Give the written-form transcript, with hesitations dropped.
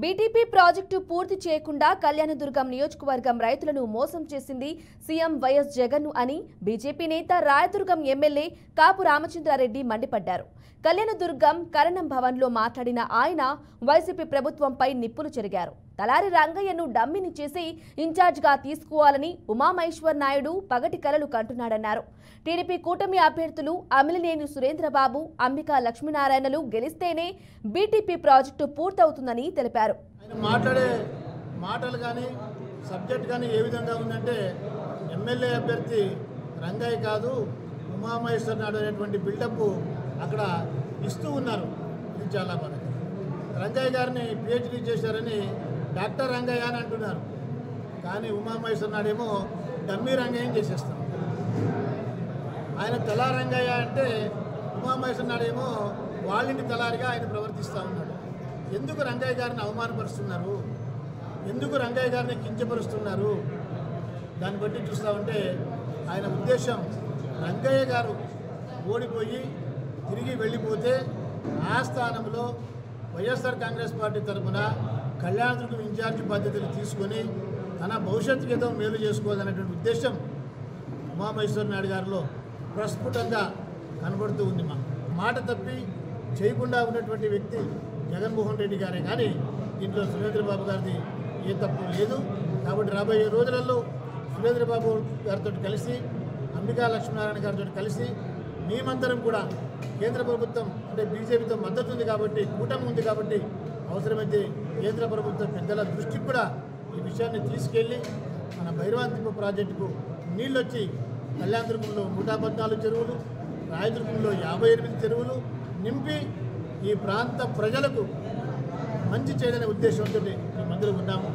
BTP project పూర్తి చేయకుండా కళ్యాణదుర్గం నియోజకవర్గం రైతులను మోసం చేసింది సీఎం వైఎస్ జగన్ అని బీజేపీ నేత రాయదుర్గం ఎమ్మెల్యే కాపు రామచంద్రారెడ్డి మండిపడ్డారు. కళ్యాణదుర్గం కరణం భవన్లో మాట్లాడిన ఆయన వైసీపీ ప్రభుత్వంపై నిప్పులు చెరిగారు. తలారి రంగయ్యను డమ్మిని చేసి ఇన్ఛార్జిగా తీసుకోవాలని ఉమామహేశ్వర్ నాయుడు పగటి కలలు కంటున్నాడన్నారు. టీడీపీ కూటమి అభ్యర్థులు అమిలినేని సురేంద్రబాబు, అంబికా లక్ష్మీనారాయణలు గెలిస్తేనే బీటీపీ ప్రాజెక్టు పూర్తవుతుందని తెలిపారు. ఆయన మాట్లాడే మాటలు కానీ సబ్జెక్ట్ కానీ ఏ విధంగా ఉందంటే ఎమ్మెల్యే అభ్యర్థి రంగయ్య కాదు ఉమామహేశ్వర్ నాయుడు అనేటువంటి బిల్డప్ అక్కడ ఇస్తూ ఉన్నారు. ఇది చాలా బాగా రంగయ్య గారిని పిహెచ్డీ చేశారని డాక్టర్ రంగయ్య అని అంటున్నారు. కానీ ఉమామహేశ్వర్ నాయుడు ఏమో డమ్మీ రంగయ్యని చేసేస్తాం. ఆయన తలా రంగయ్య అంటే ఉమామహేశ్వర్ నాయుడు ఏమో వాళ్ళింటి తలారిగా ఆయన ప్రవర్తిస్తూ ఉన్నాడు. ఎందుకు రంగయ్య గారిని అవమానపరుస్తున్నారు, ఎందుకు రంగయ్య గారిని కించపరుస్తున్నారు? దాన్ని బట్టి చూస్తూ ఉంటే ఆయన ఉద్దేశం రంగయ్య గారు ఓడిపోయి తిరిగి వెళ్ళిపోతే ఆ స్థానంలో వైఎస్ఆర్ కాంగ్రెస్ పార్టీ తరఫున కళ్యాణదుర్గం ఇన్ఛార్జి బాధ్యతలు తీసుకొని తన భవిష్యత్తుకి ఏదో మేలు చేసుకోవాలనేటువంటి ఉద్దేశం ఉమామహేశ్వర్ నాయుడు గారిలో ప్రస్ఫుటంగా కనబడుతూ ఉంది. మాట తప్పి చేయకుండా ఉన్నటువంటి వ్యక్తి జగన్మోహన్ రెడ్డి గారే, కానీ దీంట్లో సురేంద్రబాబు గారిది ఏ తప్పు లేదు. కాబట్టి రాబోయే రోజులలో సురేంద్రబాబు గారితో కలిసి అంబికా లక్ష్మీనారాయణ గారితో కలిసి మేమందరం కూడా కేంద్ర ప్రభుత్వం అంటే బీజేపీతో మద్దతు ఉంది కాబట్టి, కూటమి ఉంది కాబట్టి అవసరమైతే కేంద్ర ప్రభుత్వం పెద్దల దృష్టికి కూడా ఈ విషయాన్ని తీసుకెళ్ళి మన భైరవాంతింపు ప్రాజెక్టుకు నీళ్ళు వచ్చి కళ్యాణదుర్గంలో 114 చెరువులు, రాయదుర్గంలో 58 చెరువులు నింపి ఈ ప్రాంత ప్రజలకు మంచి చేయదనే ఉద్దేశంతో ఈ మందులు ఉన్నాము.